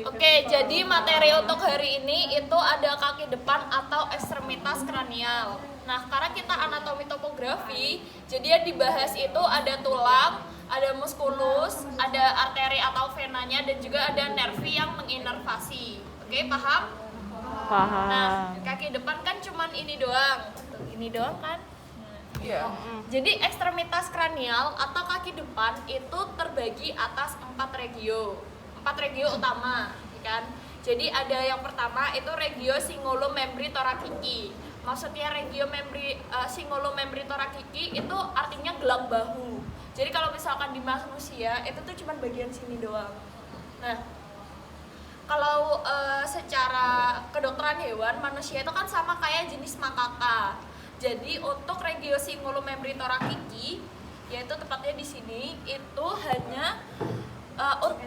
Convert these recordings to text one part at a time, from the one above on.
Oke, jadi materi untuk hari ini itu ada kaki depan atau ekstremitas kranial. Nah, karena kita anatomi topografi, jadi yang dibahas itu ada tulang, ada muskulus, ada arteri atau venanya, dan juga ada nervi yang menginervasi. Oke, paham? Paham. Nah, kaki depan kan cuman ini doang. Tuh, ini doang kan? Iya. Jadi ekstremitas kranial atau kaki depan itu terbagi atas 4 regio utama, ya kan? Jadi ada yang pertama itu regio cingulomembri thoracici. Maksudnya regio cingulomembri thoracici itu artinya gelang bahu. Jadi kalau misalkan di manusia itu tuh cuma bagian sini doang. Nah, kalau secara kedokteran hewan, manusia itu kan sama kayak jenis makaka. Jadi untuk regio cingulomembri thoracici, yaitu tepatnya di sini, itu hanya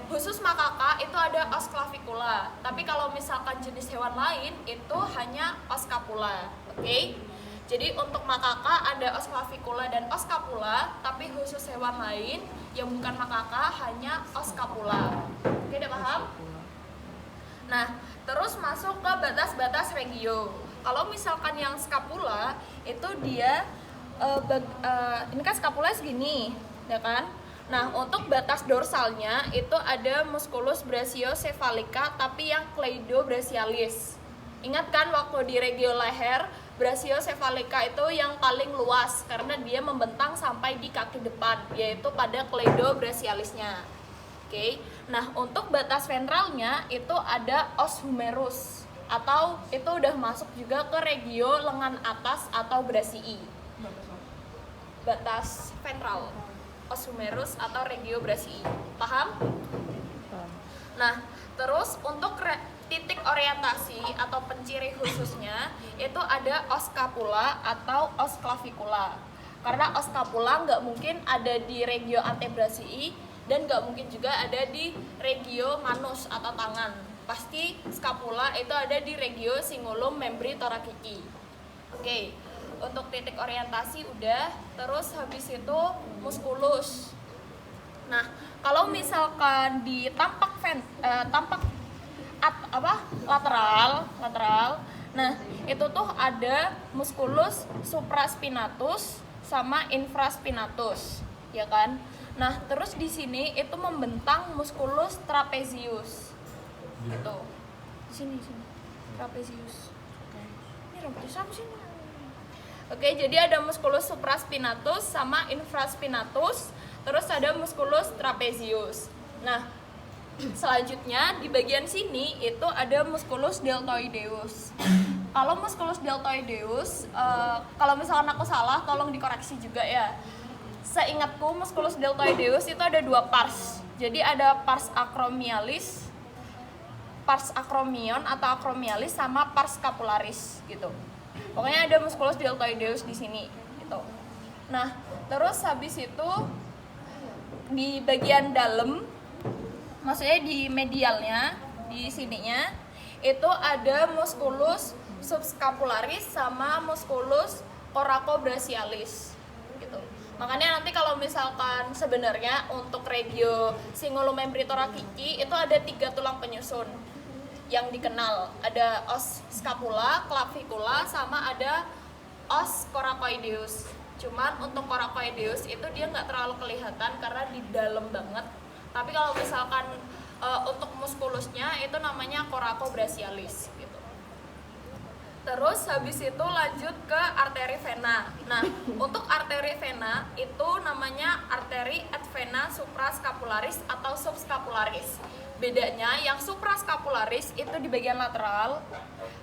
khusus makaka itu ada os clavicula. Tapi kalau misalkan jenis hewan lain itu hanya os scapula. Oke? Jadi untuk makaka ada os clavicula dan os scapula, tapi khusus hewan lain yang bukan makaka hanya os scapula. Oke, udah paham? Nah, terus masuk ke batas-batas regio. Kalau misalkan yang scapula itu dia ini kan scapula segini, ya kan? Nah, untuk batas dorsalnya itu ada musculus brachiocephalica tapi yang cleidobrachialis. Ingat kan waktu di regio leher, brachiocephalica itu yang paling luas karena dia membentang sampai di kaki depan, yaitu pada cleidobrachialisnya. Oke. Nah, untuk batas ventralnya itu ada os humerus atau itu udah masuk juga ke regio lengan atas atau brachii. Batas ventral, os humerus atau regio brachii. Paham? Nah, terus untuk titik orientasi atau penciri khususnya itu ada os scapula atau os clavicula. Karena os scapula nggak mungkin ada di regio antebrachii dan nggak mungkin juga ada di regio manus atau tangan. Pasti scapula itu ada di regio cingulomembri thoracici. Oke, untuk titik orientasi udah. Terus habis itu musculus. Nah, kalau misalkan di lateral, nah itu tuh ada musculus supraspinatus sama infraspinatus, ya kan? Nah, terus di sini itu membentang musculus trapezius. Gitu. Sini. Trapezius. Ini rambutnya sama sini. Oke, jadi ada musculus supraspinatus sama infraspinatus, terus ada musculus trapezius. Nah, selanjutnya di bagian sini itu ada musculus deltoideus. Kalau musculus deltoideus, kalau misalkan aku salah, tolong dikoreksi juga ya. Seingatku musculus deltoideus itu ada 2 pars. Jadi ada pars acromion atau acromialis sama pars scapularis gitu. Pokoknya ada musculus deltoideus di sini gitu. Nah, terus habis itu di bagian dalam, maksudnya di medialnya, di sininya itu ada musculus subscapularis sama musculus coracobrachialis gitu. Makanya nanti kalau misalkan sebenarnya untuk regio cingulomembri thoracici itu ada 3 tulang penyusun yang dikenal. Ada os scapula, clavicula, sama ada os coracoideus. Cuman untuk coracoideus itu dia nggak terlalu kelihatan karena di dalam banget. Tapi kalau misalkan untuk muskulusnya itu namanya coracobrachialis gitu. Terus habis itu lanjut ke arteri vena. Nah, untuk arteri vena itu namanya arteri et vena suprascapularis atau subscapularis. Bedanya yang suprascapularis itu di bagian lateral.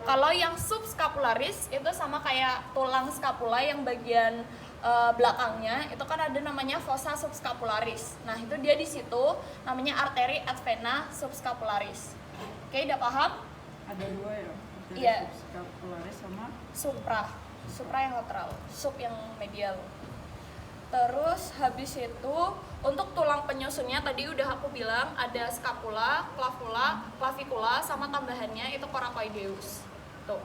Kalau yang subscapularis itu sama kayak tulang scapula yang bagian belakangnya itu kan ada namanya fossa subscapularis. Nah, itu dia di situ namanya arteri et vena subscapularis. Oke, udah paham? Ada 2 ya? Iya. Subscapularis sama supra yang lateral, sub yang medial. Terus habis itu untuk tulang penyusunnya tadi udah aku bilang ada scapula, clavicula sama tambahannya itu coracoideus. Tuh.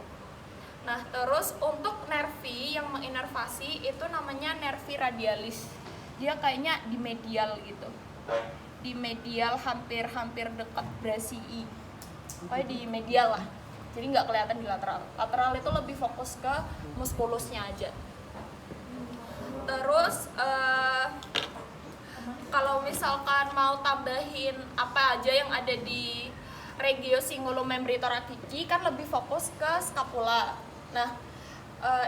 Nah, terus untuk nervi yang menginervasi itu namanya nervi radialis. Dia kayaknya di medial gitu. Di medial hampir dekat brachii. pokoknya di medial lah, jadi nggak kelihatan di lateral. Lateral itu lebih fokus ke muskulusnya aja. Terus kalau misalkan mau tambahin apa aja yang ada di regio cingulum membri thoracici kan lebih fokus ke scapula. Nah,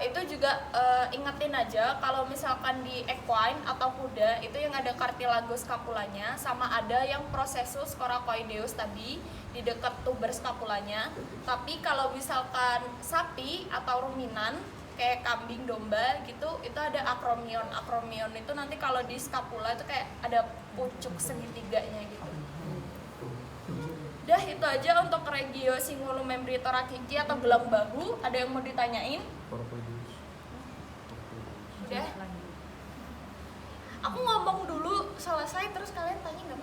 itu juga ingetin aja kalau misalkan di equine atau kuda itu yang ada cartilago scapulanya sama ada yang processus coracoideus tadi di dekat tuber scapulanya. Tapi kalau misalkan sapi atau ruminan kayak kambing, domba gitu, itu ada acromion. Acromion itu nanti kalau di scapula itu kayak ada pucuk segitiganya gitu. Udah itu aja untuk regio cingulum membri thoracici atau gelang bahu. Ada yang mau ditanyain? Udah. Aku ngomong dulu selesai terus kalian tanya nggak?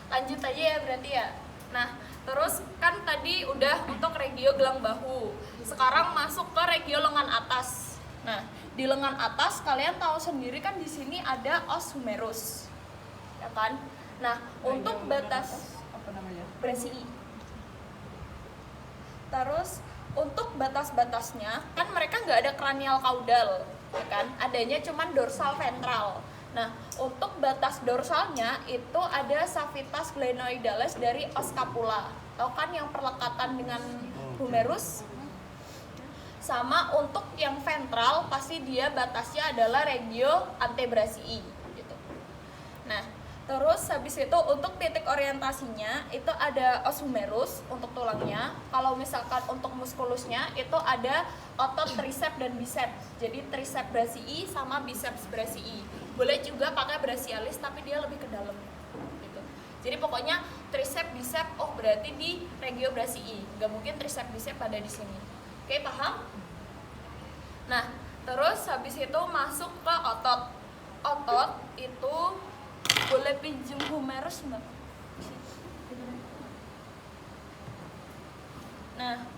Lanjut aja ya berarti ya. Nah, terus kan tadi udah untuk regio gelang bahu. Sekarang masuk ke regio lengan atas. Nah, di lengan atas kalian tahu sendiri kan di sini ada os humerus. Ya kan? Nah, untuk batas apa namanya? bracii. Terus untuk batas-batasnya kan mereka nggak ada cranial caudal, ya kan? Adanya cuman dorsal ventral. Nah, untuk batas dorsalnya itu ada savitas glenoidalis dari os scapula. Tahu kan yang perlekatan dengan humerus? Sama untuk yang ventral pasti dia batasnya adalah regio antebracii gitu. Nah, terus habis itu untuk titik orientasinya itu ada os humerus untuk tulangnya. Kalau misalkan untuk muskulusnya itu ada otot triceps dan biceps. Jadi triceps brachii sama biceps brachii. Boleh juga pakai brachialis tapi dia lebih ke dalam gitu. Jadi pokoknya triceps biceps berarti di regio brachii. Gak mungkin triceps biceps ada di sini. Oke, paham? Nah, terus habis itu masuk ke otot. Otot itu boleh pinjem humerus mbak? Nah,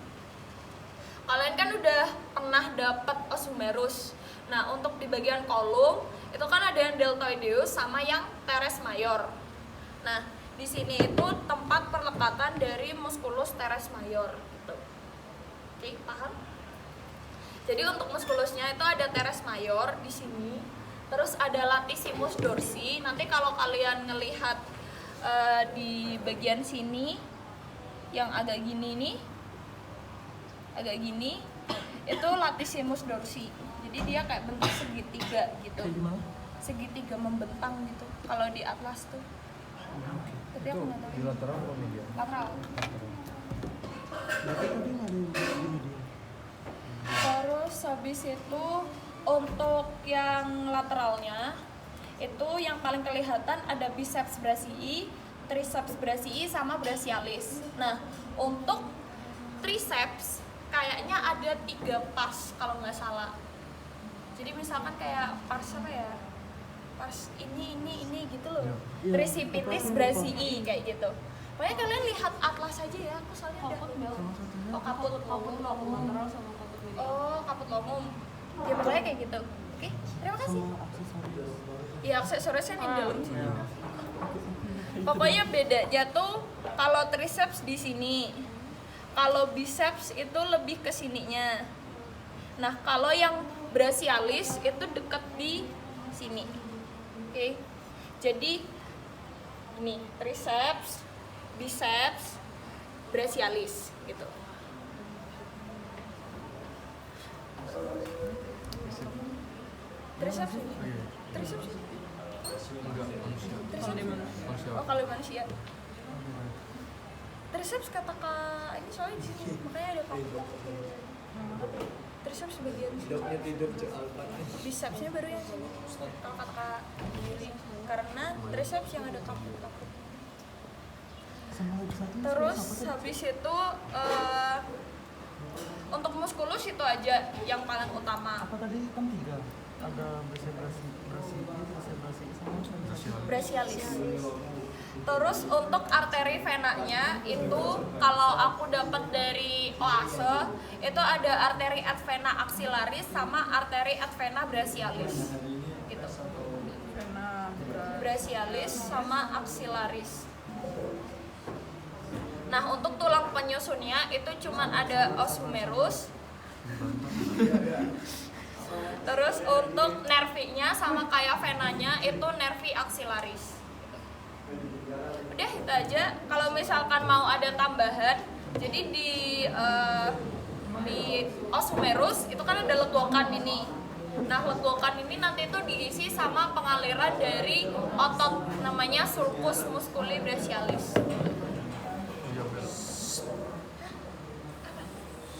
kalian kan udah pernah dapat os humerus. Nah, untuk di bagian kolum itu kan ada yang deltoideus sama yang teres mayor. Nah, di sini itu tempat perlekatan dari musculus teres mayor gitu. Oke, paham? Jadi untuk muskulusnya itu ada teres mayor di sini. Terus ada latissimus dorsi. Nanti kalau kalian ngelihat di bagian sini yang agak gini nih, agak gini, itu latissimus dorsi. Jadi dia kayak bentuk segitiga gitu. Segitiga membentang gitu. Kalau di atlas tuh. Tapi aku nggak tahu. Di lateral atau medial? Lateral. Berarti tadi ada yang di medial. Terus habis itu untuk yang lateralnya itu yang paling kelihatan ada biceps brachii, triceps brachii sama brachialis. Nah, untuk triceps kayaknya ada 3 pas kalau nggak salah. Jadi misalkan kayak pas apa ya? Pas ini gitu loh. Iya. Tricipitis brachii kayak gitu. Pokoknya kalian lihat atlas aja ya, aku soalnya udah. Oh, kaput lomum. Oh, kaput lomum. Ya pokoknya kayak gitu. Oke, terima kasih. Ya aksesorisnya di dalam sini. Pokoknya bedanya tuh kalau triceps di sini. Kalau biceps itu lebih ke sininya. Nah, kalau yang brachialis itu dekat di sini. Oke. Jadi ini triceps, biceps, brachialis gitu. Triceps ini. Triceps ini. Enggak, manusia. Oh, kalau manusia. Triceps kata kak ini soalnya di sini makanya ada kapuk. Triceps bagian sini. Bicepsnya baru yang sini. Kalau kata kak Yuli karena triceps yang ada kapuk-kapuk. Terus habis itu untuk muskulus itu aja yang paling utama. Apa tadi kan 3? Ada Brachialis. Terus untuk arteri venanya itu kalau aku dapat dari Oase itu ada arteri ad vena axillaris sama arteri ad vena brachialis gitu. Brachialis sama axillaris. Nah, untuk tulang penyusunnya itu cuman ada os humerus. Terus untuk nervinya sama kayak venanya itu nervi axillaris. Udah itu aja. Kalau misalkan mau ada tambahan, jadi di os humerus itu kan ada lekukan ini. Nah, lekukan ini nanti itu diisi sama pengaliran dari otot namanya sulcus musculi brachialis.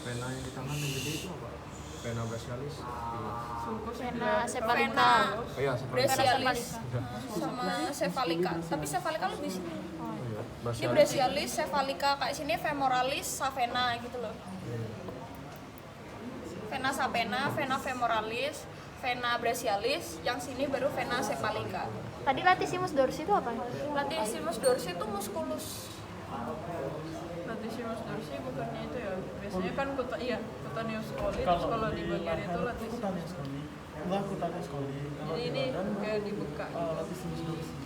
Pena yang di tangan yang gede itu apa? Pena brachialis. sulcus Vena juga. cephalika. Oh iya, seperti Brachialis sama cephalika. Tapi cephalika lebih sini. Oh iya, Ini brachialis, cephalika, kayak sini femoralis, savena gitu loh. Vena sapena, vena femoralis, vena brachialis, yang sini baru vena cephalika. Tadi latissimus dorsi itu apa? Latissimus dorsi itu musculus. Latissimus dorsi bukannya itu ya? Biasanya kan cutaneous coli, terus kalau di bagian itu latissimus. Cutaneous coli. Enggak cutaneous coli. Kalau Jadi di ini badan kayak dibuka. latissimus dorsi.